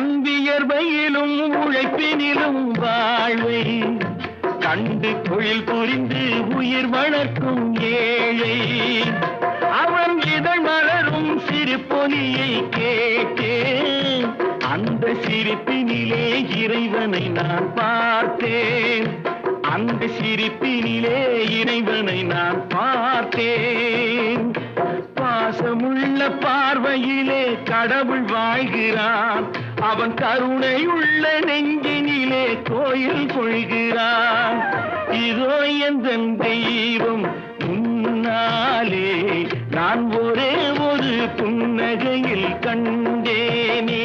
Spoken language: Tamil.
தன் வியர்வையிலும் உழைப்பினிலும் வாழ்வை கண்டு தொழில் புரிந்து உயிர் வளர்க்கும் ஏழை அவன் இதழ் மலரும் சிறு பொலியை கேட்டேன் அந்த சிரிப்பினிலே இறைவனை நான் பார்த்தேன் அந்த சிரிப்பினிலே இறைவனை நான் பார்த்தேன் பாசமுள்ள பார்வையிலே கடவுள் வாழ்கிறான் அவன் கருணையுள்ள நெஞ்சினிலே கோயில் கொள்கிறான் இதோ எந்தன் தெய்வம் முன்னாலே நான் ஒரே ஒரு புன்னகையில் கண்டேனே